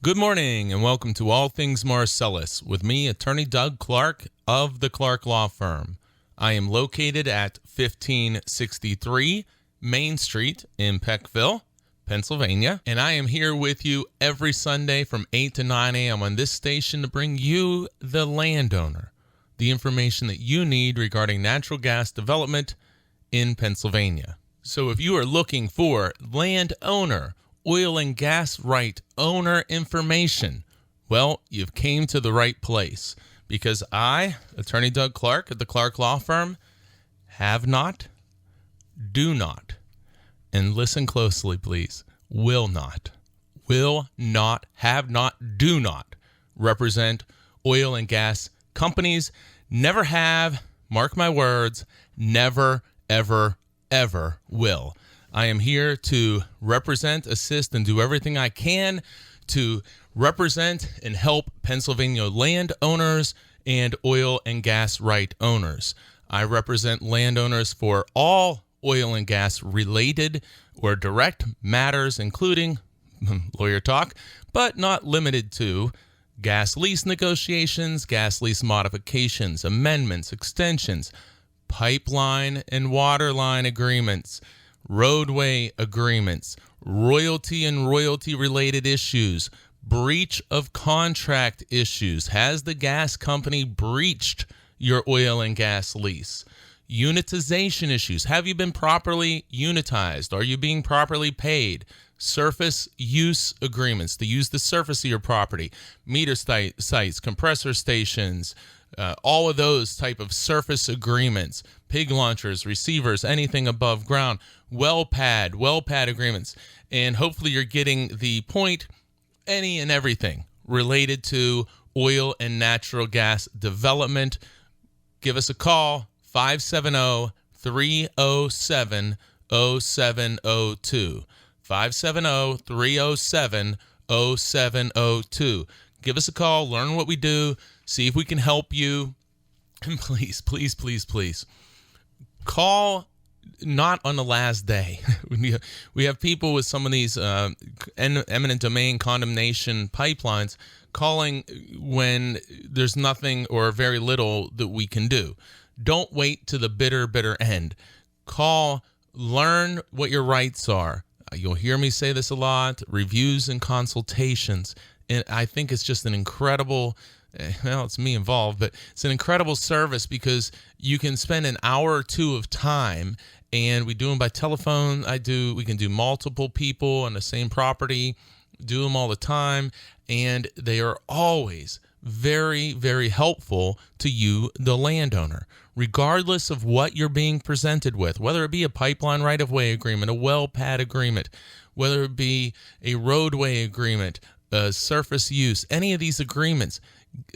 Good morning and welcome to All Things Marcellus with me, Attorney Doug Clark of the Clark Law Firm. I am located at 1563 Main Street in Peckville, Pennsylvania, and I am here with you every Sunday from 8 to 9 a.m. on this station to bring you, the landowner, the information that you need regarding natural gas development in Pennsylvania. So if you are looking for landowner, oil and gas right owner information, well, you've came to the right place, because I, Attorney Doug Clark at the Clark Law Firm, have not, do not, and listen closely, please, will not, have not, do not represent oil and gas companies. Never have, mark my words, never, ever, ever will. I am here to represent, assist, and do everything I can to represent and help Pennsylvania landowners and oil and gas right owners. I represent landowners for all oil and gas related or direct matters, including lawyer talk, but not limited to gas lease negotiations, gas lease modifications, amendments, extensions, pipeline and water line agreements, roadway agreements, royalty and royalty-related issues, breach of contract issues. Has the gas company breached your oil and gas lease? Unitization issues. Have you been properly unitized? Are you being properly paid? Surface use agreements to use the surface of your property, meter sites, compressor stations, all of those type of surface agreements, pig launchers, receivers, anything above ground, well pad agreements. And hopefully you're getting the point, any and everything related to oil and natural gas development. Give us a call, 570-307-0702. 570-307-0702. Give us a call, learn what we do, see if we can help you. And please, please, please, please, call not on the last day. We have people with some of these eminent domain condemnation pipelines calling when there's nothing or very little that we can do. Don't wait to the bitter end. Call, learn what your rights are. You'll hear me say this a lot, reviews and consultations. And I think it's just an incredible, well, it's me involved, but it's an incredible service because you can spend an hour or two of time, and we do them by telephone. We can do multiple people on the same property, do them all the time, and they are always very, very helpful to you, the landowner, regardless of what you're being presented with, whether it be a pipeline right-of-way agreement, a well pad agreement, whether it be a roadway agreement, surface use, any of these agreements.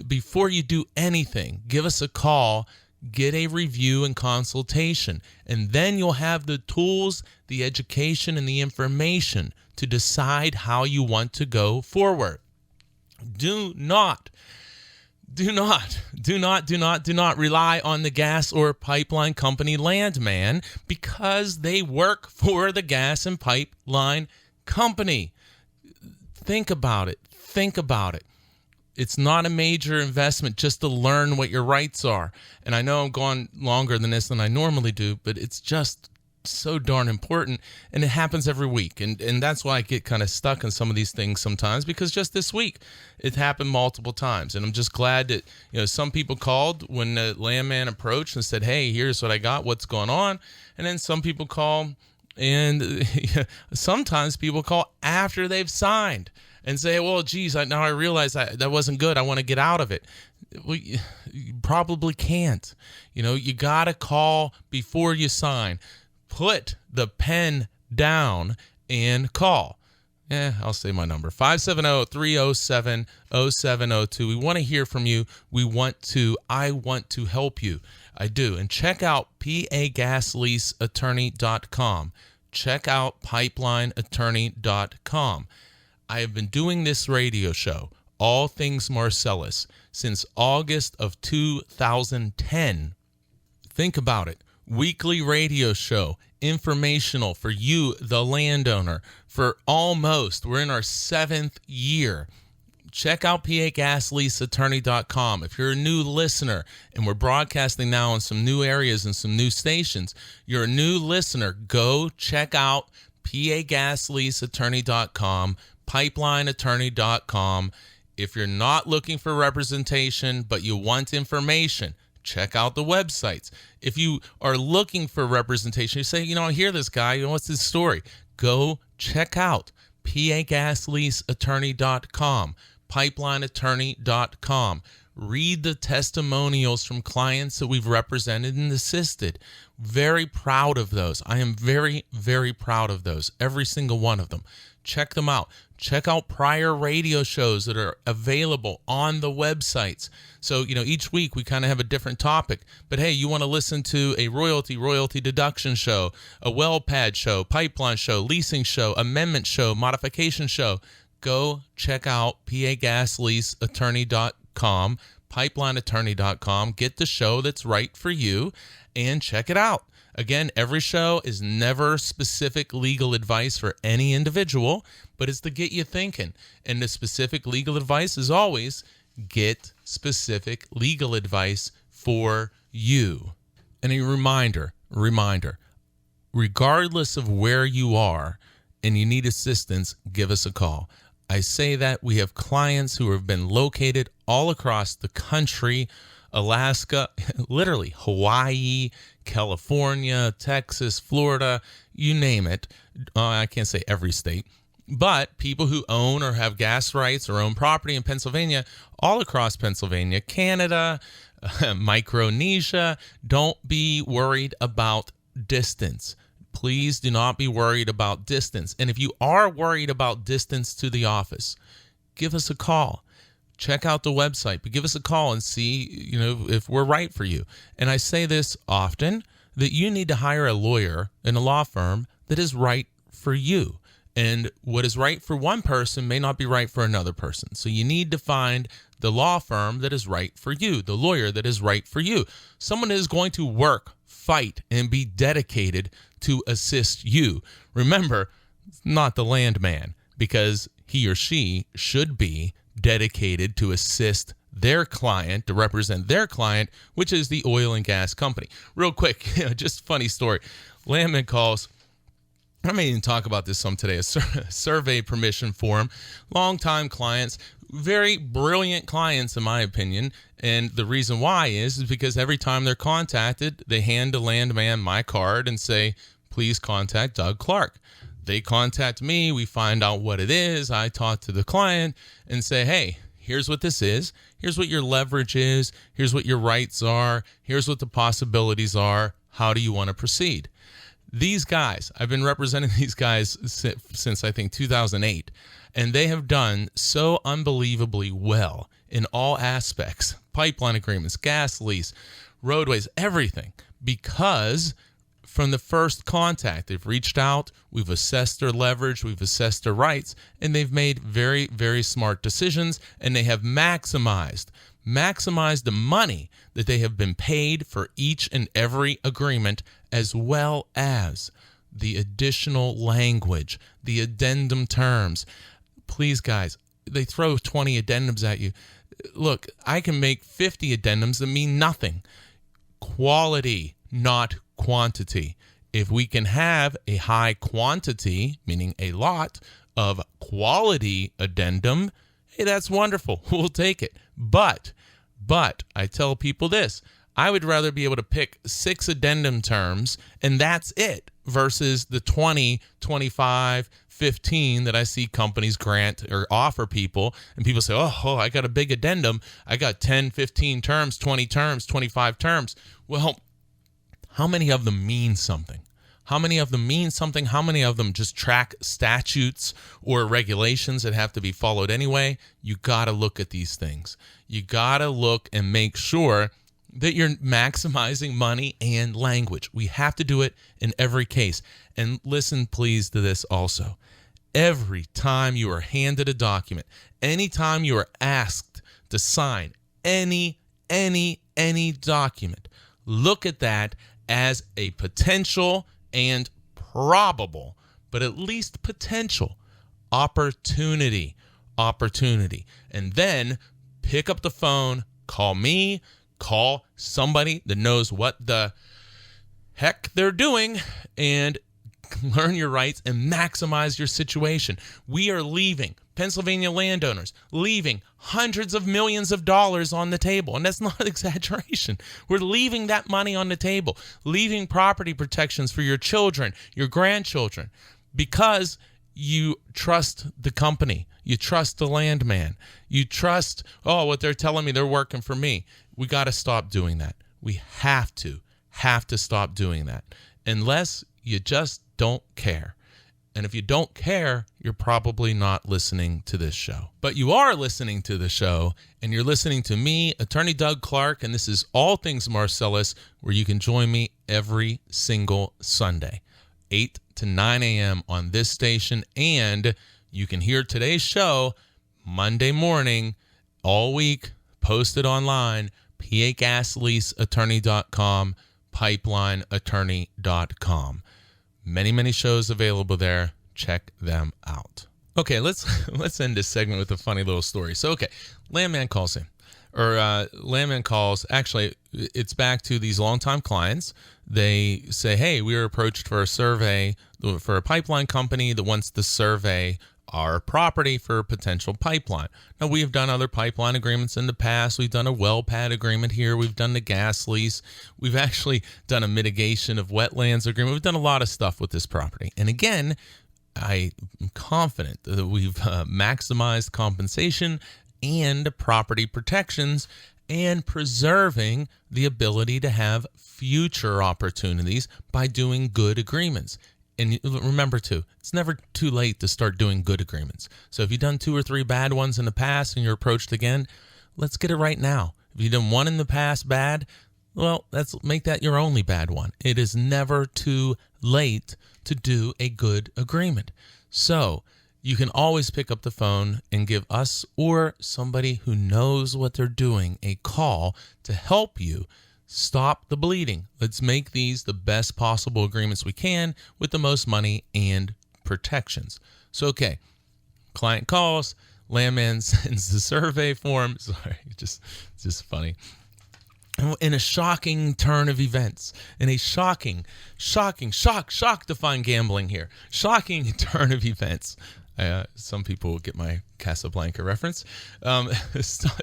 Before you do anything, give us a call, get a review and consultation, and then you'll have the tools, the education, and the information to decide how you want to go forward. Do not rely on the gas or pipeline company landman because they work for the gas and pipeline company. Think about it. It's not a major investment just to learn what your rights are. And I know I'm going longer than this than I normally do, but it's just so darn important, and it happens every week. And that's why I get kind of stuck in some of these things sometimes, because just this week it happened multiple times. And I'm just glad that, some people called when the landman approached and said, hey, here's what I got, what's going on. And then some people call, and sometimes people call after they've signed and say, well, geez, now I realize that wasn't good. I want to get out of it. Well, you probably can't. You got to call before you sign. Put the pen down and call. I'll say my number, 570-307-0702. We want to hear from you. I want to help you. I do. And check out pagasleaseattorney.com. Check out pipelineattorney.com. I have been doing this radio show, All Things Marcellus, since August of 2010. Think about it. Weekly radio show, informational for you, the landowner, we're in our 7th year. check out pagasleaseattorney.com. If you're a new listener, and we're broadcasting now in some new areas and some new stations, you're a new listener, go check out pagasleaseattorney.com, pipelineattorney.com. If you're not looking for representation, but you want information, check out the websites. If you are looking for representation, you say, I hear this guy, what's his story? Go check out pagasleaseattorney.com, pipelineattorney.com. Read the testimonials from clients that we've represented and assisted. Very proud of those. I am very, very proud of those. Every single one of them. Check them out. Check out prior radio shows that are available on the websites. So, each week we kind of have a different topic. But hey, you want to listen to a royalty deduction show, a well pad show, pipeline show, leasing show, amendment show, modification show, go check out pagasleaseattorney.com, pipelineattorney.com. Get the show that's right for you and check it out. Again, every show is never specific legal advice for any individual, but it's to get you thinking. And the specific legal advice is always get specific legal advice for you. And a reminder, regardless of where you are and you need assistance, give us a call. I say that we have clients who have been located all across the country, Alaska, literally Hawaii, California, Texas, Florida, you name it. I can't say every state, but people who own or have gas rights or own property in Pennsylvania, all across Pennsylvania, Canada, Micronesia. Don't be worried about distance. Please do not be worried about distance. And if you are worried about distance to the office, give us a call. Check out the website, but give us a call and see, if we're right for you. And I say this often, that you need to hire a lawyer in a law firm that is right for you. And what is right for one person may not be right for another person. So you need to find the law firm that is right for you, the lawyer that is right for you. Someone that is going to work, fight, and be dedicated to assist you. Remember, not the landman, because he or she should be dedicated to assist their client, to represent their client, which is the oil and gas company. Real quick, just funny story. Landman calls. I may even talk about this some today. A survey permission form. Longtime clients, very brilliant clients in my opinion. And the reason why is because every time they're contacted, they hand the landman my card and say, please contact Doug Clark. They contact me, we find out what it is, I talk to the client and say, hey, here's what this is, here's what your leverage is, here's what your rights are, here's what the possibilities are, how do you want to proceed? These guys, I've been representing these guys since I think 2008, and they have done so unbelievably well in all aspects, pipeline agreements, gas lease, roadways, everything, because from the first contact, they've reached out, we've assessed their leverage, we've assessed their rights, and they've made very, very smart decisions, and they have maximized the money that they have been paid for each and every agreement, as well as the additional language, the addendum terms. Please, guys, they throw 20 addendums at you. Look, I can make 50 addendums that mean nothing. Quality, not quantity. If we can have a high quantity, meaning a lot of quality addendum, hey, that's wonderful. We'll take it. But I tell people this, I would rather be able to pick 6 addendum terms and that's it versus the 20, 25, 15 that I see companies grant or offer people. And people say, oh, I got a big addendum. I got 10, 15 terms, 20 terms, 25 terms. Well, how many of them mean something? How many of them mean something? How many of them just track statutes or regulations that have to be followed anyway? You got to look at these things. You got to look and make sure that you're maximizing money and language. We have to do it in every case. And listen, please, to this also. Every time you are handed a document, anytime you are asked to sign any document, look at that as a potential and probable, but at least potential opportunity. opportunity. And then pick up the phone, call me, call somebody that knows what the heck they're doing, and learn your rights and maximize your situation. We are leaving, Pennsylvania landowners, leaving hundreds of millions of dollars on the table. And that's not an exaggeration. We're leaving that money on the table, leaving property protections for your children, your grandchildren, because you trust the company. You trust the landman. You trust, what they're telling me, they're working for me. We got to stop doing that. We have to stop doing that, unless you just don't care. And if you don't care, you're probably not listening to this show. But you are listening to the show, and you're listening to me, Attorney Doug Clark, and this is All Things Marcellus, where you can join me every single Sunday, 8 to 9 a.m. on this station, and you can hear today's show Monday morning, all week, posted online, pagasleaseattorney.com, pipelineattorney.com. Many shows available there. Check them out. Okay, let's end this segment with a funny little story. So, landman calls in. Landman calls. Actually, it's back to these longtime clients. They say, hey, we were approached for a survey for a pipeline company that wants to survey our property for a potential pipeline. Now, we have done other pipeline agreements in the past. We've done a well pad agreement here. We've done the gas lease. We've actually done a mitigation of wetlands agreement. We've done a lot of stuff with this property. And again, I am confident that we've maximized compensation and property protections and preserving the ability to have future opportunities by doing good agreements. And remember, too, it's never too late to start doing good agreements. So if you've done 2 or 3 bad ones in the past and you're approached again, let's get it right now. If you've done one in the past bad, well, let's make that your only bad one. It is never too late to do a good agreement. So you can always pick up the phone and give us or somebody who knows what they're doing a call to help you stop the bleeding. Let's make these the best possible agreements we can with the most money and protections. So, client calls, landman sends the survey form. Sorry, it's just funny. In a shocking turn of events, in a shock define gambling here. Shocking turn of events. Some people will get my Casablanca reference.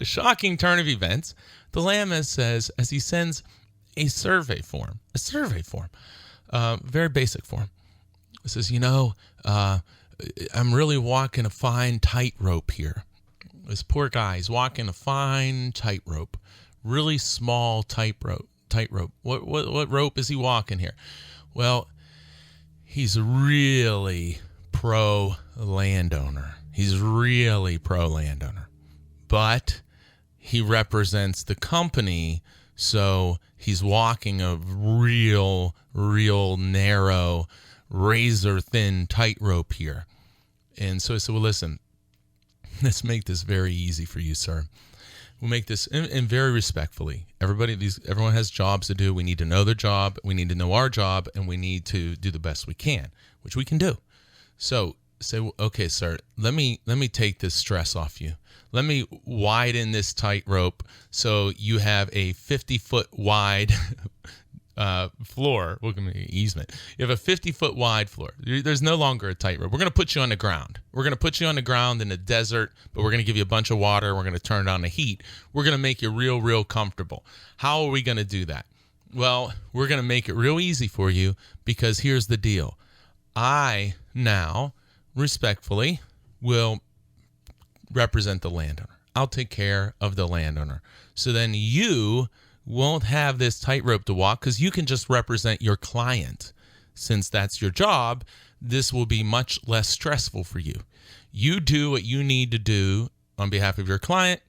Shocking turn of events. The landman says, as he sends a survey form, very basic form. It says, I'm really walking a fine tightrope here. This poor guy is walking a fine tightrope, really small tightrope. What rope is he walking here? Well, he's really pro landowner. But he represents the company, so he's walking a real narrow, razor-thin tightrope here. And so I said, well, listen, let's make this very easy for you, sir. We'll make this, and very respectfully. Everyone has jobs to do. We need to know their job. We need to know our job, and we need to do the best we can, which we can do. So say, okay, sir, let me take this stress off you. Let me widen this tightrope so you have a 50-foot wide floor. We're going to easement. You have a 50-foot wide floor. There's no longer a tightrope. We're going to put you on the ground. We're going to put you on the ground in the desert, but we're going to give you a bunch of water. We're going to turn down the heat. We're going to make you real comfortable. How are we going to do that? Well, we're going to make it real easy for you, because here's the deal. I now, respectfully, will represent the landowner. I'll take care of the landowner. So then you won't have this tightrope to walk, because you can just represent your client. Since that's your job, this will be much less stressful for you. You do what you need to do on behalf of your client.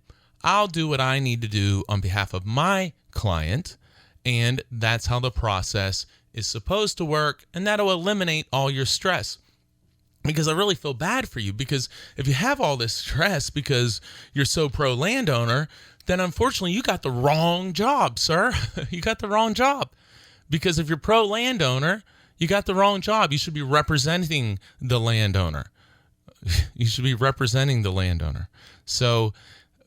I'll do what I need to do on behalf of my client. And that's how the process is supposed to work. And that'll eliminate all your stress. Because I really feel bad for you, because if you have all this stress because you're so pro landowner, then unfortunately you got the wrong job, sir. You got the wrong job. Because if you're pro landowner, you got the wrong job. You should be representing the landowner. You should be representing the landowner. So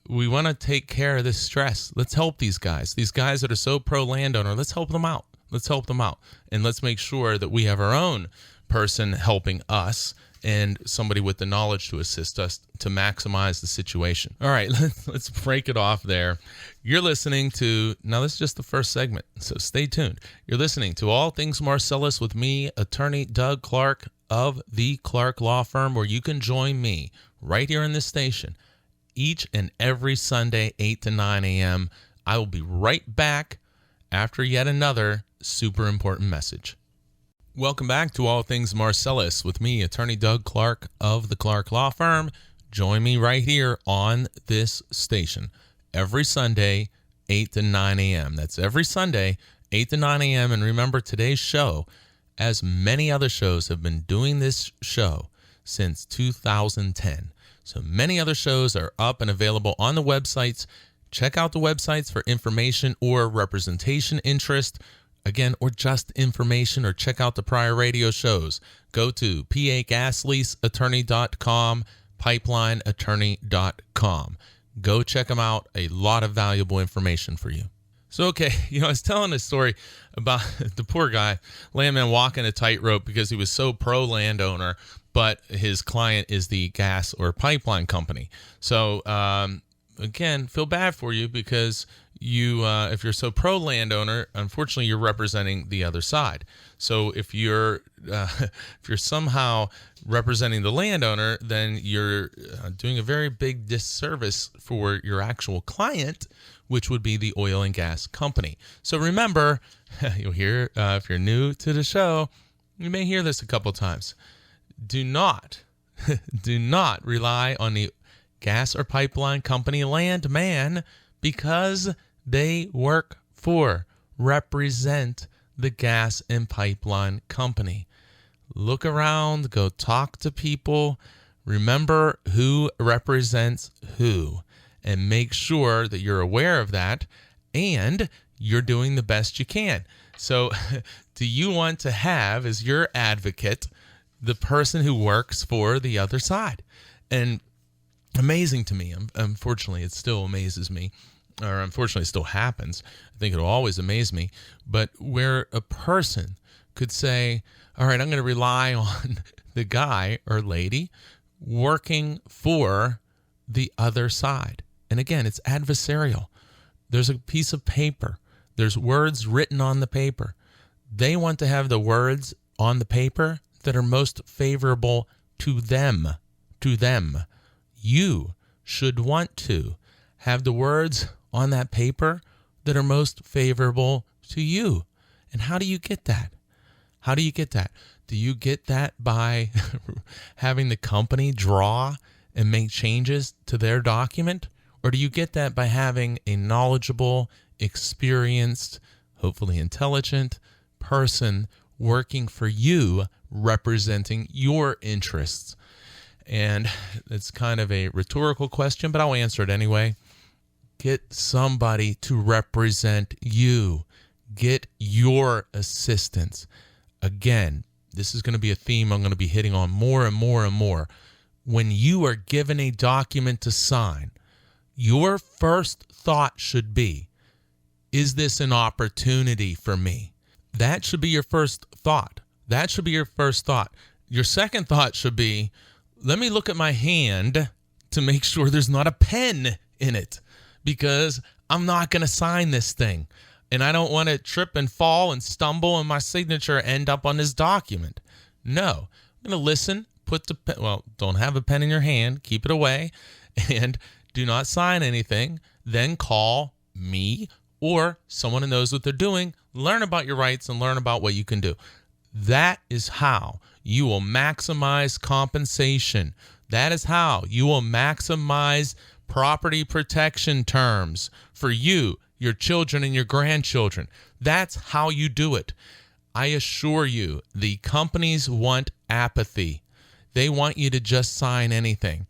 we want to take care of this stress. Let's help these guys. These guys that are so pro-landowner, let's help them out. Let's help them out. And let's make sure that we have our own person helping us and somebody with the knowledge to assist us to maximize the situation. All right, let's break it off there. You're listening to, now this is just the first segment, so stay tuned. You're listening to All Things Marcellus with me, attorney Doug Clark of the Clark Law Firm, where you can join me right here in this station each and every Sunday, 8 to 9 a.m. I will be right back after yet another super important message. Welcome back to All Things Marcellus with me, attorney Doug Clark of the Clark Law Firm. Join me right here on this station every Sunday, 8 to 9 a.m. That's every Sunday, 8 to 9 a.m. And remember, today's show, as many other shows, have been doing this show since 2010. So many other shows are up and available on the websites. Check out the websites for information or representation interest. Again, or just information, or check out the prior radio shows. Go to pagasleaseattorney.com, pipelineattorney.com. Go check them out. A lot of valuable information for you. So, okay, I was telling a story about the poor guy, landman walking a tightrope because he was so pro-landowner, but his client is the gas or pipeline company. So, again, feel bad for you because you, if you're so pro landowner, unfortunately, you're representing the other side. So if you're somehow representing the landowner, then you're doing a very big disservice for your actual client, which would be the oil and gas company. So remember, you'll hear if you're new to the show, you may hear this a couple times. Do not rely on the gas or pipeline company landman because they work for, represent the gas and pipeline company. Look around, go talk to people, remember who represents who, and make sure that you're aware of that and you're doing the best you can. So do you want to have as your advocate the person who works for the other side? And amazing to me, unfortunately, it still amazes me, or unfortunately it still happens. I think it'll always amaze me, but where a person could say, all right, I'm going to rely on the guy or lady working for the other side. And again, it's adversarial. There's a piece of paper. There's words written on the paper. They want to have the words on the paper that are most favorable to them. You should want to have the words on that paper that are most favorable to you. And how do you get that? Do you get that by having the company draw and make changes to their document? Or do you get that by having a knowledgeable, experienced, hopefully intelligent person working for you, representing your interests? And it's kind of a rhetorical question, but I'll answer it anyway. Get somebody to represent you. Get your assistance. Again, this is going to be a theme I'm going to be hitting on more and more and more. When you are given a document to sign, your first thought should be, is this an opportunity for me? That should be your first thought. Your second thought should be, let me look at my hand to make sure there's not a pen in it, because I'm not going to sign this thing. And I don't want to trip and fall and stumble and my signature end up on this document. No, I'm going to listen, put the pen, don't have a pen in your hand, keep it away, and do not sign anything. Then call me or someone who knows what they're doing, learn about your rights and learn about what you can do. That is how you will maximize compensation. That is how you will maximize property protection terms for you, your children, and your grandchildren. That's how you do it. I assure you, the companies want apathy. They want you to just sign anything.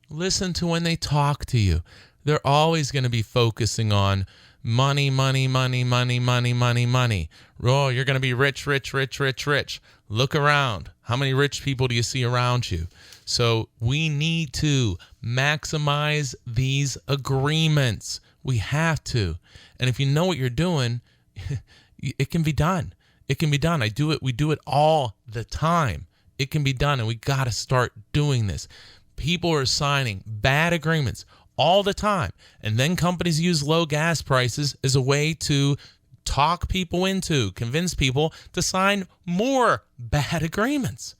Listen to when they talk to you. They're always going to be focusing on money, money, money, money, money, money, money. Oh, you're going to be rich, rich, rich, rich, rich. Look around. How many rich people do you see around you? So we need to maximize these agreements. We have to. And if you know what you're doing, it can be done. It can be done. We do it all the time. It can be done, and we got to start doing this. People are signing bad agreements all the time, and then companies use low gas prices as a way to convince people to sign more bad agreements.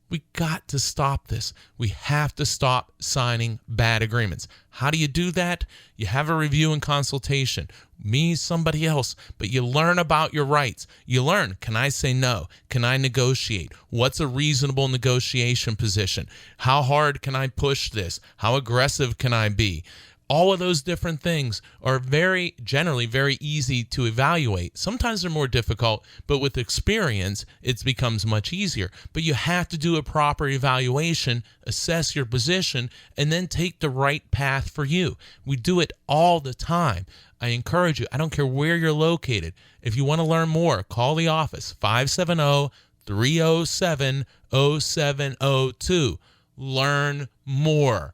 We got to stop this. We have to stop signing bad agreements. How do you do that? You have a review and consultation. Me, somebody else, but you learn about your rights. You learn, can I say no? Can I negotiate? What's a reasonable negotiation position? How hard can I push this? How aggressive can I be? All of those different things are generally very easy to evaluate. Sometimes they're more difficult, but with experience, it becomes much easier. But you have to do a proper evaluation, assess your position, and then take the right path for you. We do it all the time. I encourage you, I don't care where you're located. If you want to learn more, call the office, 570-307-0702. Learn more.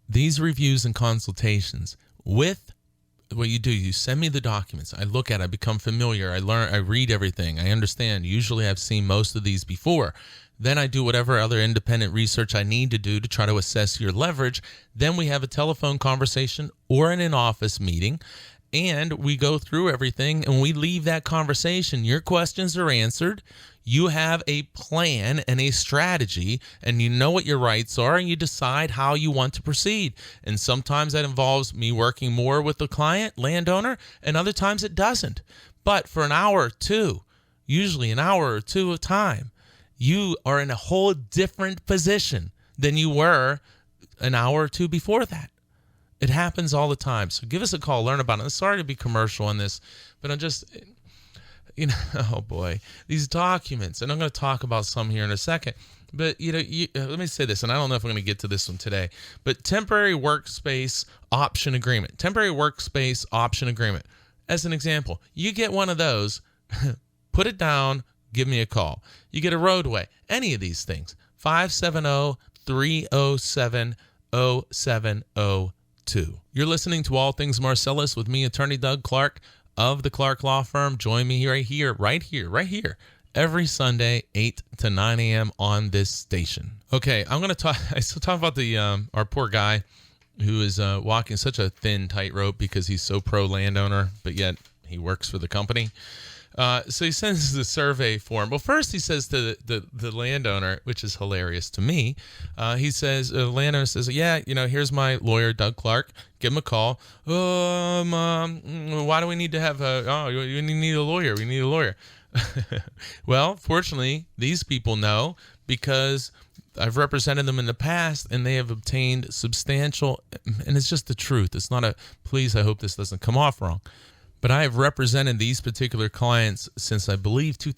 These reviews and consultations, with what you do, you send me the documents. I look at it, I become familiar. I learn, I read everything. I understand. Usually I've seen most of these before. Then I do whatever other independent research I need to do to try to assess your leverage. Then we have a telephone conversation or in an office meeting, and we go through everything, and we leave that conversation. Your questions are answered. You have a plan and a strategy, and you know what your rights are, and you decide how you want to proceed. And sometimes that involves me working more with the client, landowner, and other times it doesn't. But for an hour or two, usually an hour or two of time, you are in a whole different position than you were an hour or two before that. It happens all the time. So give us a call, learn about it. I'm sorry to be commercial on this, but I'm just... oh boy, these documents, and I'm going to talk about some here in a second, but let me say this, and I don't know if I'm going to get to this one today, but temporary workspace option agreement. As an example, you get one of those, put it down, give me a call. You get a roadway, any of these things, 570-307-0702. You're listening to All Things Marcellus with me, Attorney Doug Clark of the Clark Law Firm. Join me right here, every Sunday, 8 to 9 a.m. on this station. Okay, I'm going to talk about our poor guy who is walking such a thin tightrope because he's so pro-landowner, but yet he works for the company. So he sends the survey form. Well, first he says to the landowner, which is hilarious to me, the landowner says, yeah, here's my lawyer, Doug Clark. Give him a call. Why do we need to have you need a lawyer. We need a lawyer. Well, fortunately, these people know because I've represented them in the past, and they have obtained substantial, and it's just the truth. It's not please, I hope this doesn't come off wrong. But I have represented these particular clients since, I believe, since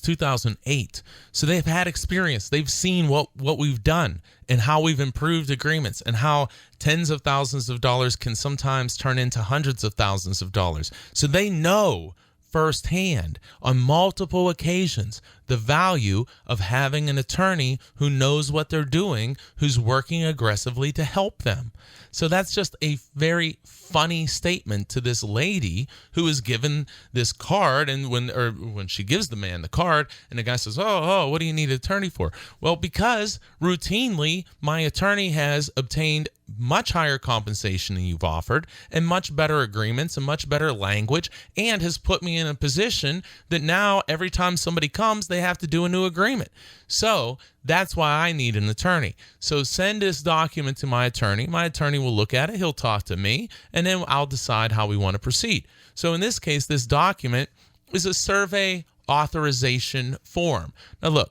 2008. So they've had experience. They've seen what we've done and how we've improved agreements and how tens of thousands of dollars can sometimes turn into hundreds of thousands of dollars. So they know firsthand on multiple occasions the value of having an attorney who knows what they're doing, who's working aggressively to help them. So that's just a very funny statement to this lady who is given this card, and when she gives the man the card, and the guy says, oh, what do you need an attorney for? Well, because routinely my attorney has obtained much higher compensation than you've offered, and much better agreements and much better language, and has put me in a position that now every time somebody comes, they have to do a new agreement. So that's why I need an attorney. So send this document to my attorney. My attorney will look at it. He'll talk to me, and then I'll decide how we want to proceed. So in this case, this document is a survey authorization form. Now look,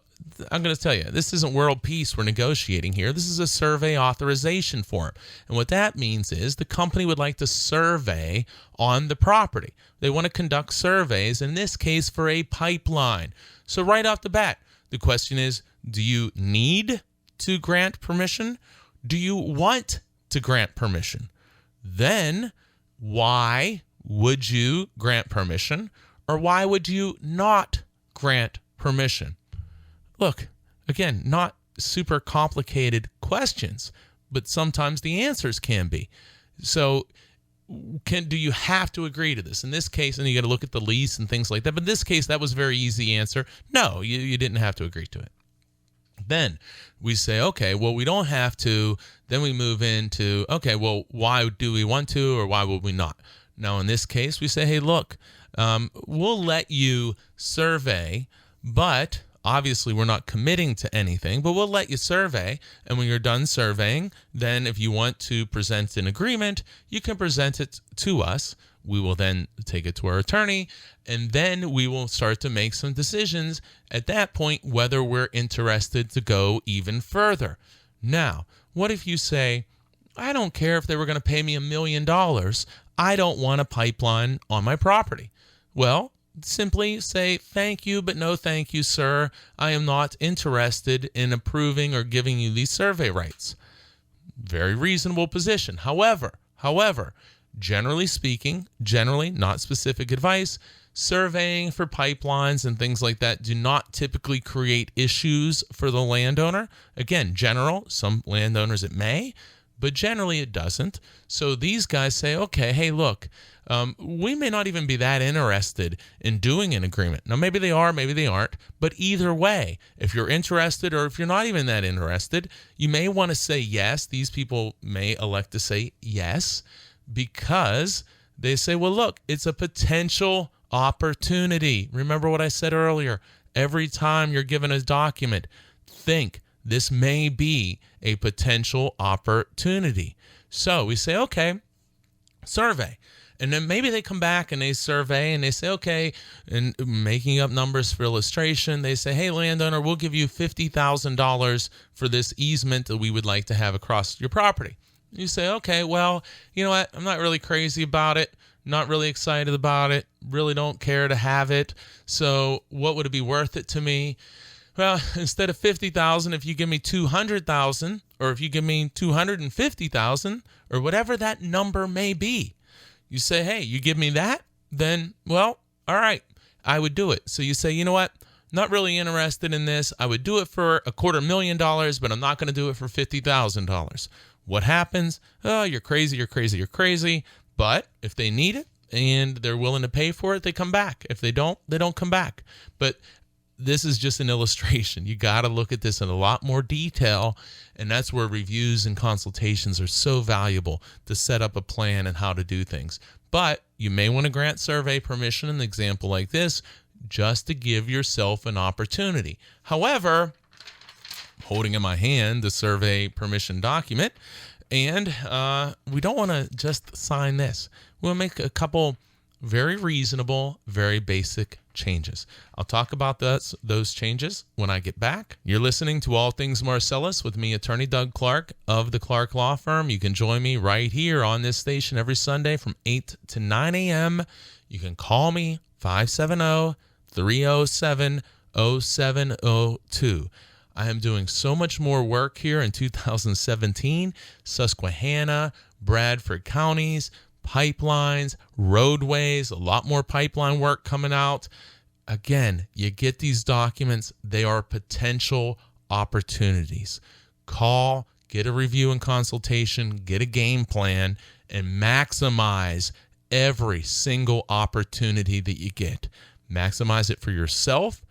I'm going to tell you, this isn't world peace we're negotiating here. This is a survey authorization form. And what that means is the company would like to survey on the property. They want to conduct surveys, in this case for a pipeline. So right off the bat, the question is, do you need to grant permission? Do you want to grant permission? Then why would you grant permission, or why would you not grant permission? Look, again, not super complicated questions, but sometimes the answers can be. So do you have to agree to this? In this case, and you got to look at the lease and things like that. But in this case, that was a very easy answer. No, you didn't have to agree to it. Then we say, okay, well, we don't have to. Then we move into, okay, well, why do we want to, or why would we not? Now, in this case, we say, hey, look, we'll let you survey, but obviously we're not committing to anything, but we'll let you survey. And when you're done surveying, then if you want to present an agreement, you can present it to us. We will then take it to our attorney, and then we will start to make some decisions at that point whether we're interested to go even further. Now, what if you say, I don't care if they were going to pay me $1 million. I don't want a pipeline on my property. Well, simply say, thank you, but no thank you, sir. I am not interested in approving or giving you these survey rights. Very reasonable position. However, generally speaking, not specific advice, surveying for pipelines and things like that do not typically create issues for the landowner. Again, some landowners it may, but generally it doesn't. So these guys say, okay, hey, look, we may not even be that interested in doing an agreement. Now, maybe they are, maybe they aren't, but either way, if you're interested or if you're not even that interested, you may want to say yes. These people may elect to say yes, because they say, well, look, it's a potential opportunity. Remember what I said earlier. Every time you're given a document, think this may be a potential opportunity. So we say, okay, survey. And then maybe they come back and they survey and they say, okay, and making up numbers for illustration, they say, hey, landowner, we'll give you $50,000 for this easement that we would like to have across your property. You say, okay, well, you know what? I'm not really crazy about it. Not really excited about it. Really don't care to have it. So what would it be worth it to me? Well, instead of $50,000, if you give me $200,000, or if you give me $250,000, or whatever that number may be, you say, hey, you give me that, then, well, all right, I would do it. So you say, you know what? Not really interested in this. I would do it for $250,000, but I'm not going to do it for $50,000. What happens? Oh, you're crazy. But if they need it and they're willing to pay for it, they come back. If they don't come back. But this is just an illustration. You got to look at this in a lot more detail, and that's where reviews and consultations are so valuable to set up a plan and how to do things. But you may want to grant survey permission in an example like this just to give yourself an opportunity. However, holding in my hand the survey permission document, and we don't want to just sign this. We'll make a couple very reasonable, very basic changes. I'll talk about those changes when I get back. You're listening to All Things Marcellus with me, Attorney Doug Clark of the Clark Law Firm. You can join me right here on this station every Sunday from 8 to 9 a.m. You can call me 570-307-0702. I am doing so much more work here in 2017. Susquehanna, Bradford counties, pipelines, roadways, a lot more pipeline work coming out. Again, you get these documents, they are potential opportunities. Call, get a review and consultation, get a game plan, and maximize every single opportunity that you get. Maximize it for yourself,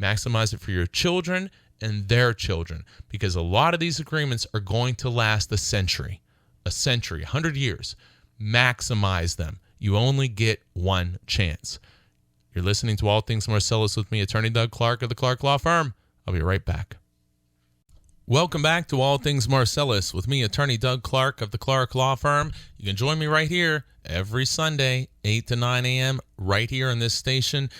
maximize it for your children and their children, because a lot of these agreements are going to last a century, 100 years. Maximize them. You only get one chance. You're listening to All Things Marcellus with me, Attorney Doug Clark of the Clark Law Firm. I'll be right back. Welcome back to All Things Marcellus with me, Attorney Doug Clark of the Clark Law Firm. You can join me right here every Sunday, 8 to 9 a.m., right here on this station.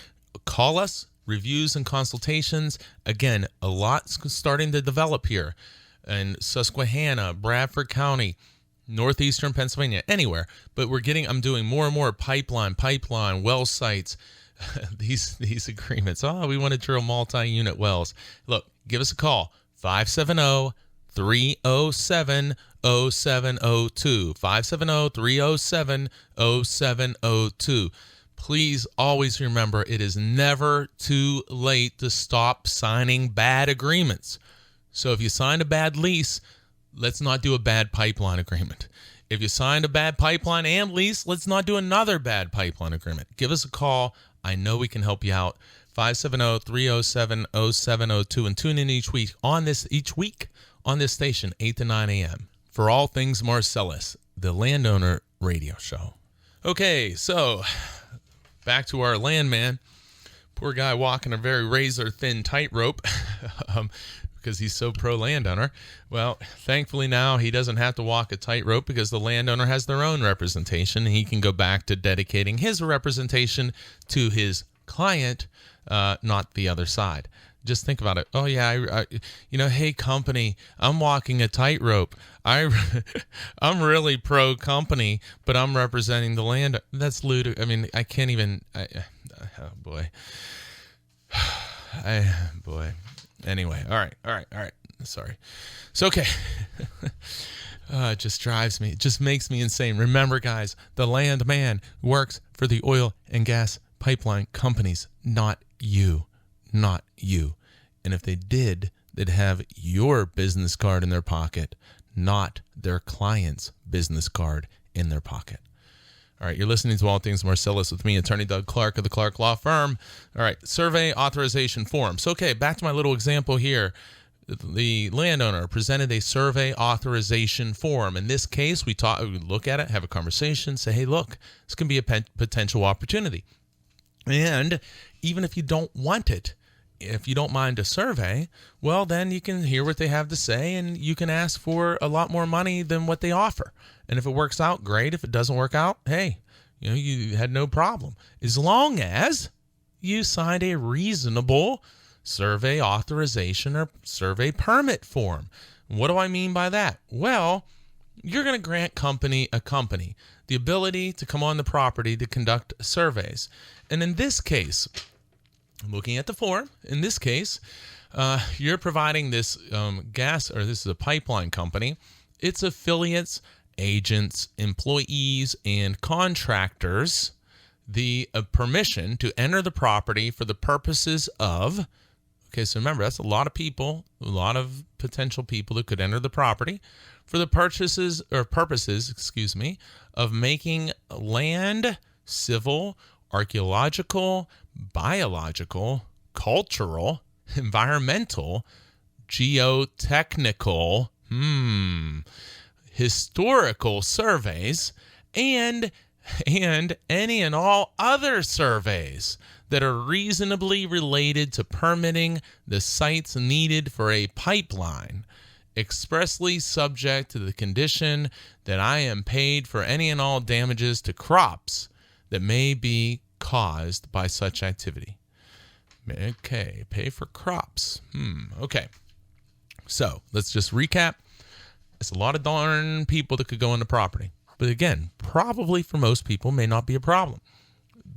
Call us, reviews and consultations. Again, a lot's starting to develop here in Susquehanna, Bradford County, northeastern Pennsylvania, anywhere. But I'm doing more and more pipeline, well sites, these agreements. Oh, we want to drill multi-unit wells. Look, give us a call, 570-307-0702, 570-307-0702. Please always remember, it is never too late to stop signing bad agreements. So if you signed a bad lease, let's not do a bad pipeline agreement. If you signed a bad pipeline and lease, let's not do another bad pipeline agreement. Give us a call. I know we can help you out. 570-307-0702, and tune in each week on this station, 8 to 9 a.m. for All Things Marcellus, the landowner radio show. Okay, so back to our landman. Poor guy walking a very razor-thin tightrope because he's so pro-landowner. Well, thankfully now he doesn't have to walk a tightrope because the landowner has their own representation. He can go back to dedicating his representation to his client, not the other side. Just think about it. Oh, yeah, hey, company, I'm walking a tightrope. I'm really pro-company, but I'm representing the land. That's ludicrous. I mean, I can't even... oh, boy. Boy. Anyway, all right. Sorry. It's okay. It just drives me. It just makes me insane. Remember, guys, the landman works for the oil and gas pipeline companies, not you. Not you. And if they did, they'd have your business card in their pocket, not their client's business card in their pocket. All right, you're listening to All Things Marcellus with me, Attorney Doug Clark of the Clark Law Firm. All right, survey authorization form. So, okay, back to my little example here. The landowner presented a survey authorization form. In this case, we look at it, have a conversation, say, hey, look, this can be a potential opportunity. And even if you don't want it, if you don't mind a survey, well, then you can hear what they have to say and you can ask for a lot more money than what they offer. And if it works out, great. If it doesn't work out, hey, you had no problem. As long as you signed a reasonable survey authorization or survey permit form. What do I mean by that? Well, you're going to grant a company the ability to come on the property to conduct surveys. And in this case, I'm looking at the form. In this case, you're providing this this is a pipeline company, its affiliates, agents, employees, and contractors the permission to enter the property for the purposes of, okay, so remember, that's a lot of people, a lot of potential people that could enter the property for the purposes, of making land, civil, archaeological, biological, cultural, environmental, geotechnical, historical surveys, and any and all other surveys that are reasonably related to permitting the sites needed for a pipeline, expressly subject to the condition that I am paid for any and all damages to crops that may be caused by such activity. Okay, pay for crops. Okay. So let's just recap. It's a lot of darn people that could go on the property. But again, probably for most people may not be a problem.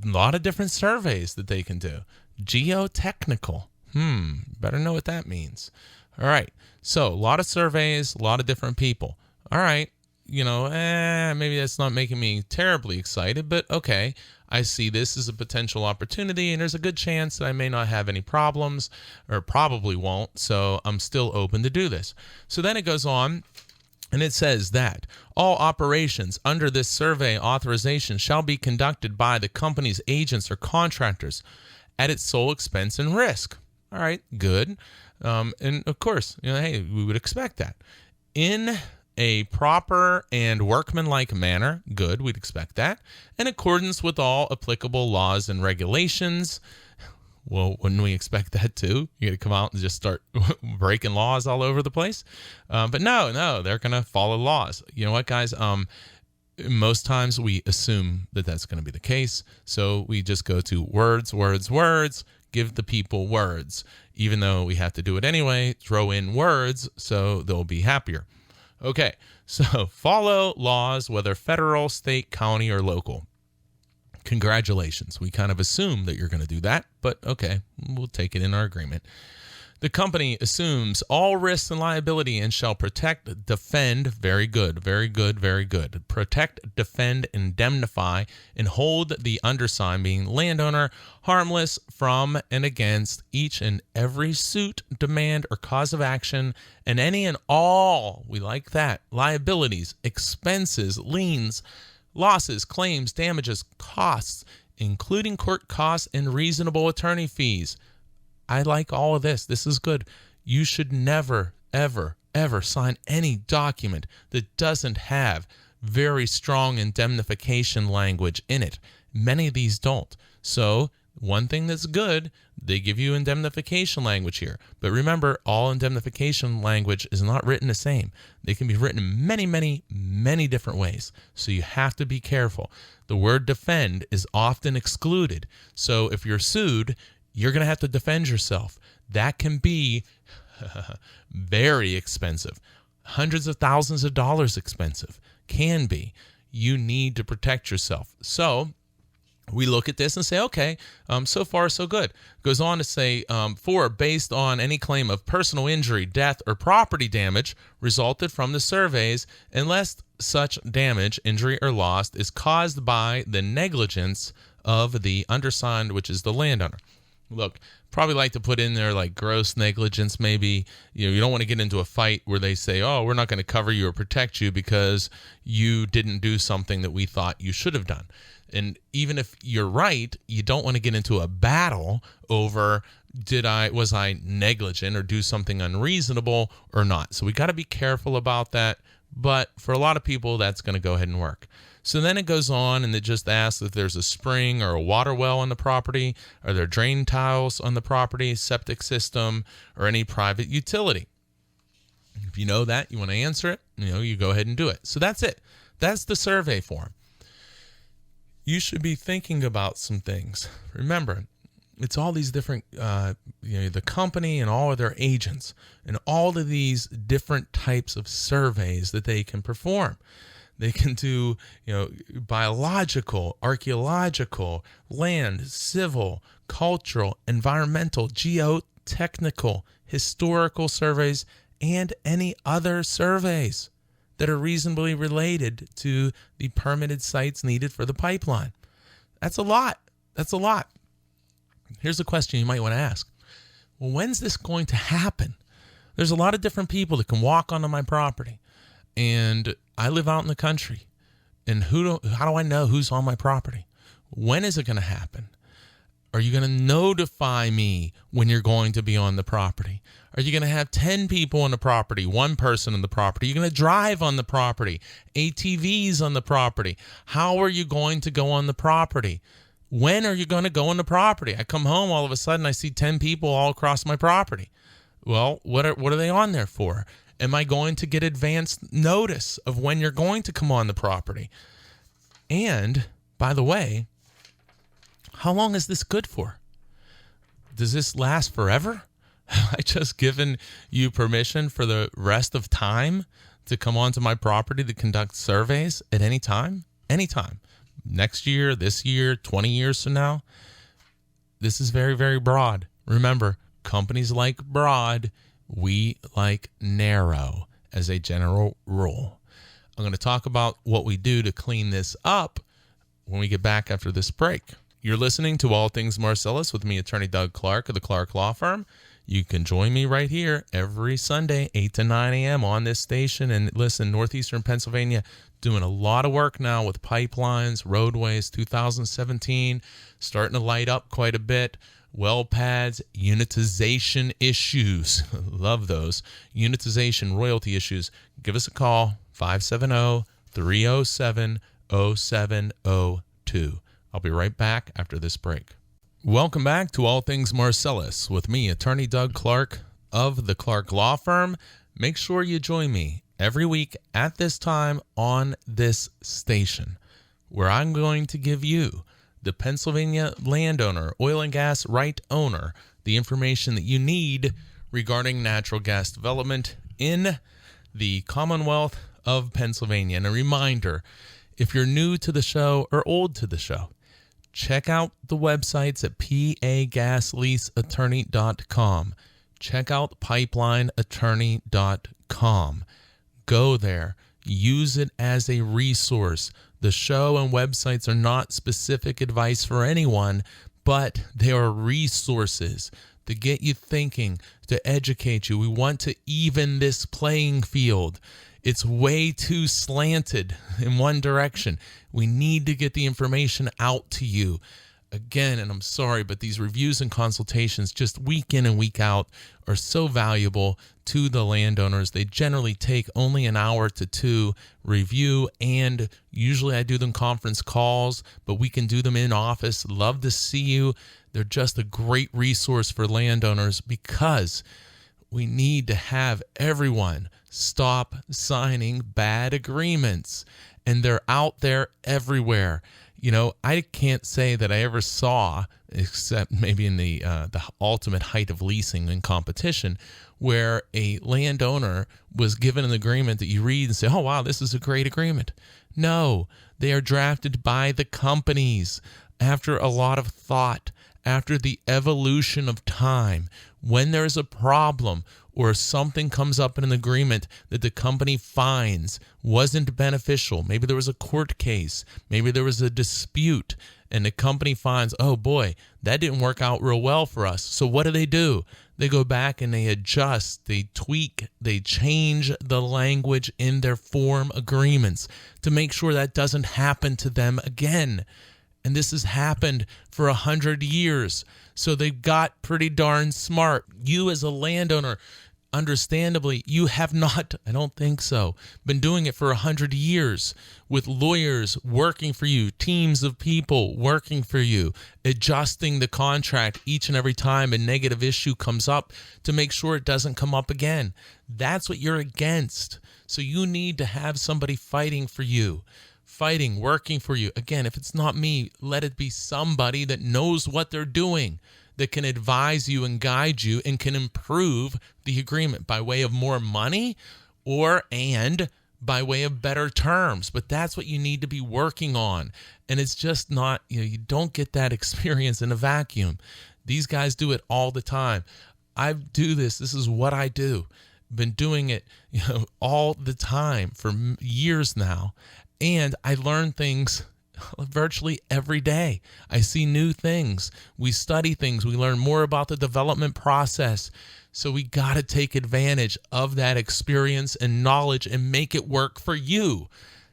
A lot of different surveys that they can do. Geotechnical. Better know what that means. All right. So a lot of surveys, a lot of different people. All right. Maybe that's not making me terribly excited, but okay. I see this as a potential opportunity, and there's a good chance that I may not have any problems, or probably won't, so I'm still open to do this. So then it goes on, and it says that all operations under this survey authorization shall be conducted by the company's agents or contractors at its sole expense and risk. All right, good. And of course, hey, we would expect that. In a proper and workmanlike manner, good, we'd expect that. In accordance with all applicable laws and regulations. Well, wouldn't we expect that too? You're going to come out and just start breaking laws all over the place? But no, they're going to follow laws. You know what, guys? Most times we assume that that's going to be the case. So we just go to words, give the people words. Even though we have to do it anyway, throw in words so they'll be happier. Okay, so follow laws, whether federal, state, county, or local. Congratulations. We kind of assume that you're going to do that, but okay, we'll take it in our agreement. The company assumes all risks and liability and shall protect, defend, very good, very good, very good, protect, defend, indemnify, and hold the undersigned, being landowner, harmless from and against each and every suit, demand, or cause of action, and any and all, we like that, liabilities, expenses, liens, losses, claims, damages, costs, including court costs and reasonable attorney fees. I like all of this. This is good. You should never, ever, ever sign any document that doesn't have very strong indemnification language in it. Many of these don't. So one thing that's good, they give you indemnification language here. But remember, all indemnification language is not written the same. They can be written in many, many, many different ways. So you have to be careful. The word defend is often excluded. So if you're sued, you're going to have to defend yourself. That can be very expensive. Hundreds of thousands of dollars expensive. Can be. You need to protect yourself. So we look at this and say, okay, so far so good. Goes on to say, based on any claim of personal injury, death, or property damage resulted from the surveys, unless such damage, injury, or loss is caused by the negligence of the undersigned, which is the landowner. Look, probably like to put in there like gross negligence maybe. You don't want to get into a fight where they say, oh, we're not going to cover you or protect you because you didn't do something that we thought you should have done. And even if you're right, you don't want to get into a battle over was I negligent or do something unreasonable or not. So we got to be careful about that. But for a lot of people, that's going to go ahead and work. So then it goes on and it just asks if there's a spring or a water well on the property, are there drain tiles on the property, septic system, or any private utility. If you know that, you want to answer it, you go ahead and do it. So that's it. That's the survey form. You should be thinking about some things. Remember, it's all these different, the company and all of their agents and all of these different types of surveys that they can perform. They can do, biological, archaeological, land, civil, cultural, environmental, geotechnical, historical surveys, and any other surveys that are reasonably related to the permitted sites needed for the pipeline. That's a lot. That's a lot. Here's a question you might want to ask. Well, when's this going to happen? There's a lot of different people that can walk onto my property. And I live out in the country. And how do I know who's on my property? When is it going to happen? Are you going to notify me when you're going to be on the property? Are you going to have 10 people on the property, one person on the property? Are you going to drive on the property, ATVs on the property? How are you going to go on the property? When are you going to go on the property? I come home, all of a sudden I see 10 people all across my property. Well, what are they on there for? Am I going to get advanced notice of when you're going to come on the property? And, by the way, how long is this good for? Does this last forever? Have I just given you permission for the rest of time to come onto my property to conduct surveys at any time? Anytime. Next year, this year, 20 years from now? This is very, very broad. Remember, companies like broad. We like narrow as a general rule. I'm going to talk about what we do to clean this up when we get back after this break. You're listening to All Things Marcellus with me, Attorney Doug Clark of the Clark Law Firm. You can join me right here every Sunday, 8 to 9 a.m. on this station. And listen, Northeastern Pennsylvania doing a lot of work now with pipelines, roadways, 2017, starting to light up quite a bit. Well pads, unitization issues. Love those. Unitization, royalty issues. Give us a call, 570-307-0702. I'll be right back after this break. Welcome back to All Things Marcellus with me, Attorney Doug Clark of the Clark Law Firm. Make sure you join me every week at this time on this station, where I'm going to give you, the Pennsylvania landowner, oil and gas right owner, the information that you need regarding natural gas development in the Commonwealth of Pennsylvania. And a reminder, if you're new to the show or old to the show, check out the websites at pagasleaseattorney.com. check out pipelineattorney.com. Go there. Use it as a resource. The show and websites are not specific advice for anyone, but they are resources to get you thinking, to educate you. We want to even this playing field. It's way too slanted in one direction. We need to get the information out to you. Again, and I'm sorry, but these reviews and consultations just week in and week out are so valuable to the landowners. They generally take only an hour to 2 review, and usually I do them conference calls, but we can do them in office. Love to see you. They're just a great resource for landowners because we need to have everyone stop signing bad agreements, and they're out there everywhere. You know, I can't say that I ever saw, except maybe in the ultimate height of leasing and competition, where a landowner was given an agreement that you read and say, oh, wow, this is a great agreement. No, they are drafted by the companies after a lot of thought, after the evolution of time. When there's a problem or something comes up in an agreement that the company finds wasn't beneficial, maybe there was a court case, maybe there was a dispute, and the company finds, oh boy, that didn't work out real well for us. So what do? They go back and they adjust, they tweak, they change the language in their form agreements to make sure that doesn't happen to them again. And this has happened for 100 years. So they've got pretty darn smart. You as a landowner, understandably, you have not, I don't think so, been doing it for 100 years with lawyers working for you, teams of people working for you, adjusting the contract each and every time a negative issue comes up to make sure it doesn't come up again. That's what you're against. So you need to have somebody fighting for you. Fighting, working for you. Again, if it's not me, let it be somebody that knows what they're doing, that can advise you and guide you and can improve the agreement by way of more money and by way of better terms. But that's what you need to be working on. And it's just not, you don't get that experience in a vacuum. These guys do it all the time. I do this. This is what I do. Been doing it, all the time for years now. And I learn things virtually every day. I see new things. We study things. We learn more about the development process. So we got to take advantage of that experience and knowledge and make it work for you.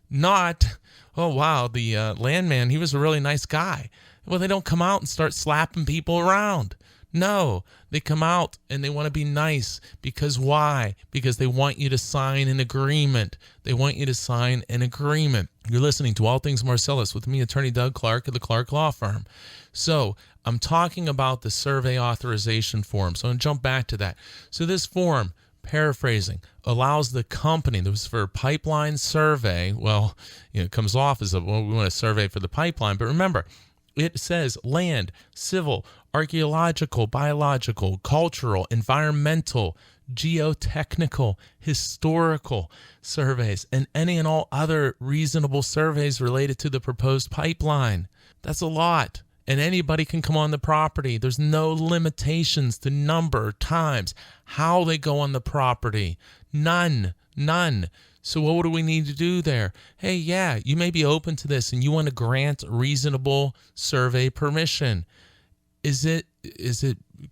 Not, oh, wow, the landman, he was a really nice guy. Well, they don't come out and start slapping people around. No, they come out and they want to be nice. Because why? Because they want you to sign an agreement. They want you to sign an agreement. You're listening to All Things Marcellus with me, Attorney Doug Clark of the Clark Law Firm. So I'm talking about the survey authorization form. So I'm going to jump back to that. So this form, paraphrasing, allows the company, this was for a pipeline survey. Well, it comes off as we want a survey for the pipeline. But remember, it says land, civil, archaeological, biological, cultural, environmental, geotechnical, historical surveys, and any and all other reasonable surveys related to the proposed pipeline. That's a lot. And anybody can come on the property. There's no limitations to number, times, how they go on the property. None. So what do we need to do there? Hey, yeah, you may be open to this and you want to grant reasonable survey permission. Is it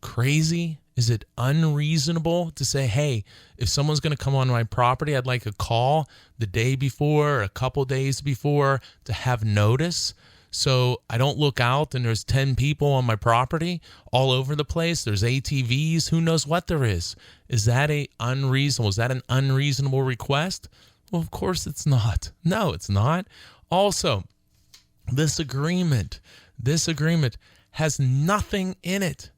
crazy? Is it unreasonable to say, hey, if someone's going to come on my property, I'd like a call the day before or a couple days before to have notice so I don't look out and there's 10 people on my property all over the place. There's ATVs. Who knows what there is? Is that unreasonable? Is that an unreasonable request? Well, of course it's not. No, it's not. Also, this agreement has nothing in it.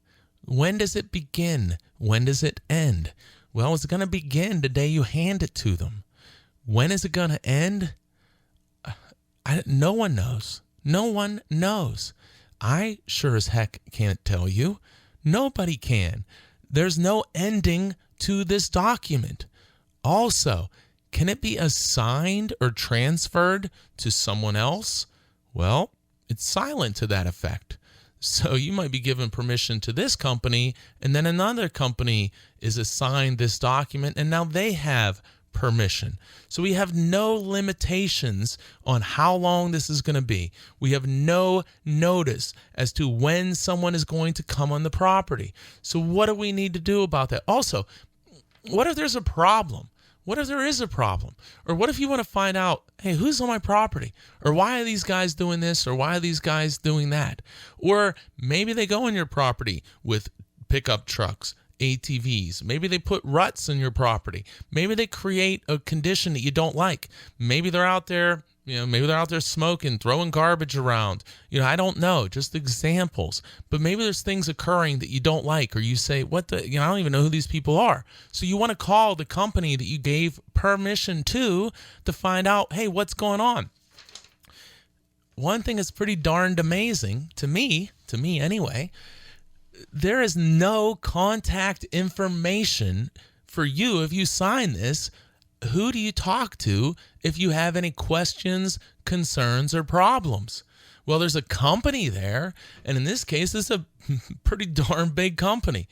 When does it begin? When does it end? Well, it's going to begin the day you hand it to them. When is it going to end? No one knows. No one knows. I sure as heck can't tell you. Nobody can. There's no ending to this document. Also, can it be assigned or transferred to someone else? Well, it's silent to that effect. So you might be given permission to this company, and then another company is assigned this document, and now they have permission. So we have no limitations on how long this is going to be. We have no notice as to when someone is going to come on the property. So what do we need to do about that? Also, what if there's a problem? What if there is a problem? Or what if you want to find out, hey, who's on my property? Or why are these guys doing this? Or why are these guys doing that? Or maybe they go on your property with pickup trucks, ATVs. Maybe they put ruts in your property. Maybe they create a condition that you don't like. Maybe they're out there, maybe they're out there smoking, throwing garbage around. I don't know, just examples. But maybe there's things occurring that you don't like, or you say, I don't even know who these people are. So you want to call the company that you gave permission to find out, hey, what's going on? One thing that's pretty darned amazing to me anyway, there is no contact information for you if you sign this. Who do you talk to if you have any questions, concerns, or problems? Well, there's a company there, and in this case, it's a pretty darn big company.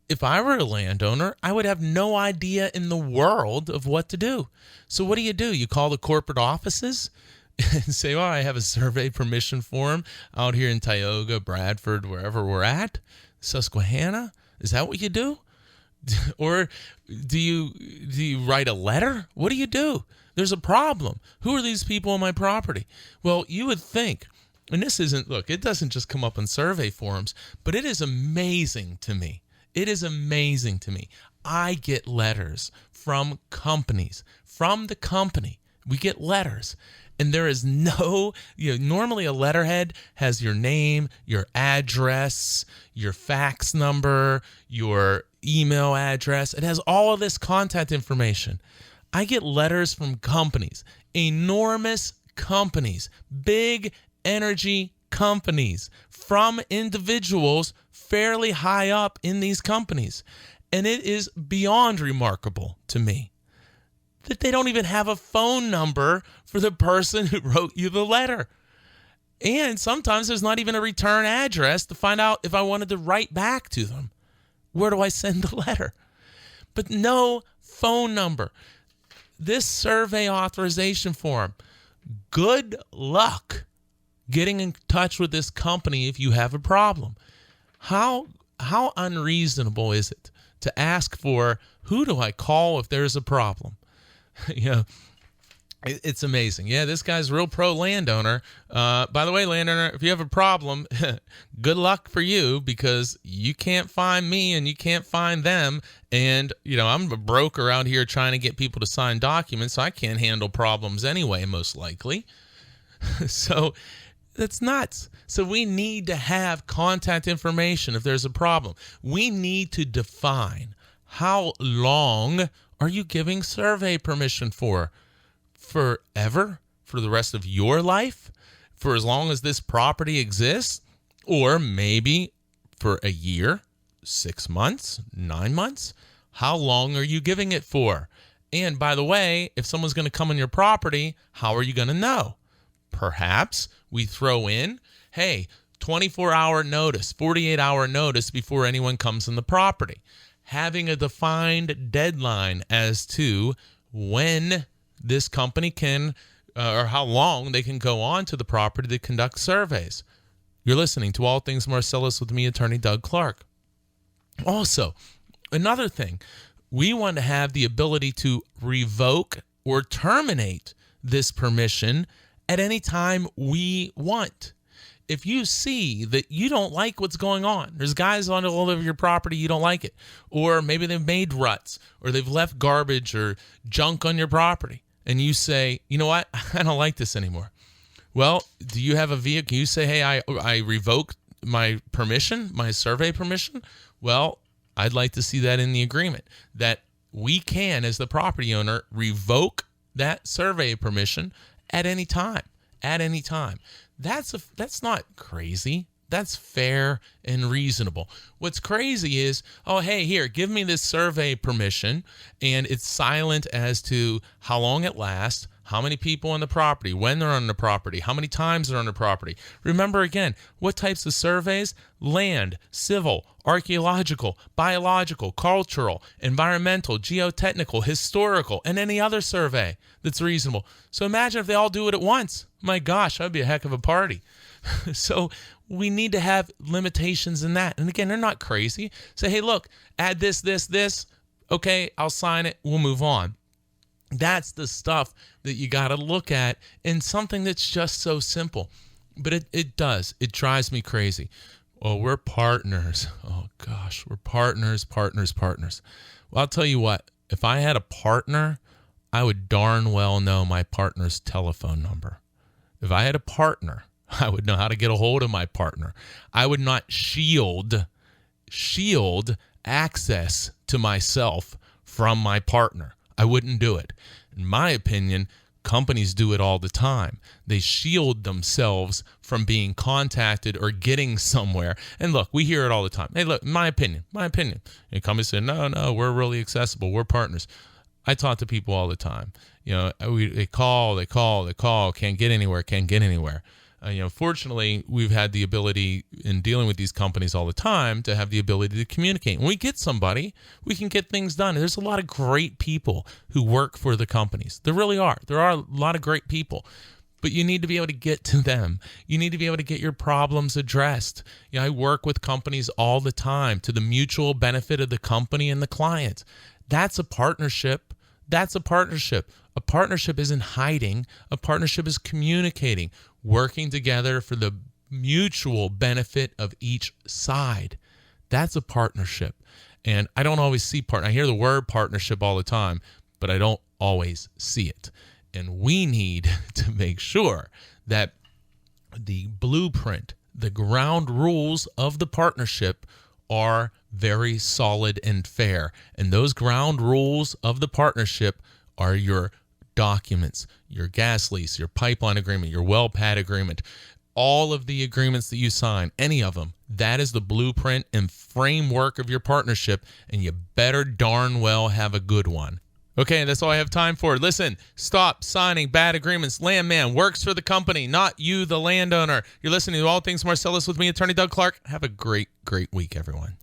If I were a landowner, I would have no idea in the world of what to do. So what do? You call the corporate offices and say, I have a survey permission form out here in Tioga, Bradford, wherever we're at, Susquehanna. Is that what you do? Or do you write a letter? What do you do? There's a problem. Who are these people on my property? Well, you would think, and this isn't, look, it doesn't just come up in survey forms, but it is amazing to me. It is amazing to me. I get letters from companies, from the company. We get letters. And there is no, normally a letterhead has your name, your address, your fax number, your email address. It has all of this contact information. I get letters from companies, enormous companies, big energy companies, from individuals fairly high up in these companies. And it is beyond remarkable to me that they don't even have a phone number for the person who wrote you the letter. And sometimes there's not even a return address to find out if I wanted to write back to them. Where do I send the letter? But no phone number. This survey authorization form, good luck getting in touch with this company if you have a problem. How unreasonable is it to ask for, who do I call if there's a problem? It's amazing. Yeah, this guy's real pro landowner. By the way, landowner, if you have a problem, good luck for you, because you can't find me and you can't find them. And, I'm a broker out here trying to get people to sign documents, so I can't handle problems anyway, most likely. So that's nuts. So we need to have contact information if there's a problem. We need to define, how long are you giving survey permission for? Forever? For the rest of your life? For as long as this property exists? Or maybe for a year, 6 months, 9 months? How long are you giving it for? And by the way, if someone's going to come on your property, how are you going to know? Perhaps we throw in, hey, 24-hour notice, 48-hour notice before anyone comes on the property. Having a defined deadline as to when this company can, or how long they can go on to the property to conduct surveys. You're listening to All Things Marcellus with me, Attorney Doug Clark. Also, another thing, we want to have the ability to revoke or terminate this permission at any time we want. If you see that you don't like what's going on, there's guys on all over your property, you don't like it, or maybe they've made ruts, or they've left garbage or junk on your property, and you say, you know what, I don't like this anymore. Well, do you have a vehicle? You say, hey, I revoke my permission, my survey permission. Well, I'd like to see that in the agreement, that we can, as the property owner, revoke that survey permission at any time, That's not crazy. That's fair and reasonable. What's crazy is, oh, hey, here, give me this survey permission, and it's silent as to how long it lasts, how many people on the property, when they're on the property, how many times they're on the property. Remember again, what types of surveys? Land, civil, archaeological, biological, cultural, environmental, geotechnical, historical, and any other survey that's reasonable. So imagine if they all do it at once. My gosh, that'd be a heck of a party. So we need to have limitations in that. And again, they're not crazy. Say, hey, look, add this, this, this. Okay, I'll sign it. We'll move on. That's the stuff that you got to look at in something that's just so simple. But it does. It drives me crazy. Well, we're partners. Oh, gosh, we're partners. Well, I'll tell you what. If I had a partner, I would darn well know my partner's telephone number. If I had a partner, I would know how to get a hold of my partner. I would not shield access to myself from my partner. I wouldn't do it. In my opinion, companies do it all the time. They shield themselves from being contacted or getting somewhere. And look, we hear it all the time. Hey, look, my opinion. And companies say, no, we're really accessible. We're partners. I talk to people all the time. They call, can't get anywhere. Fortunately, we've had the ability in dealing with these companies all the time to have the ability to communicate. When we get somebody, we can get things done. There's a lot of great people who work for the companies. There really are. There are a lot of great people, but you need to be able to get to them. You need to be able to get your problems addressed. I work with companies all the time to the mutual benefit of the company and the client. That's a partnership. A partnership isn't hiding. A partnership is communicating, working together for the mutual benefit of each side. That's a partnership. And I don't always see I hear the word partnership all the time, but I don't always see it. And we need to make sure that the blueprint, the ground rules of the partnership are very solid and fair. And those ground rules of the partnership are your documents, your gas lease, your pipeline agreement, your well pad agreement, all of the agreements that you sign, any of them. That is the blueprint and framework of your partnership, and you better darn well have a good one. Okay, that's all I have time for. Listen, stop signing bad agreements. Landman works for the company, not you, the landowner. You're listening to All Things Marcellus with me, Attorney Doug Clark. Have a great, great week, everyone.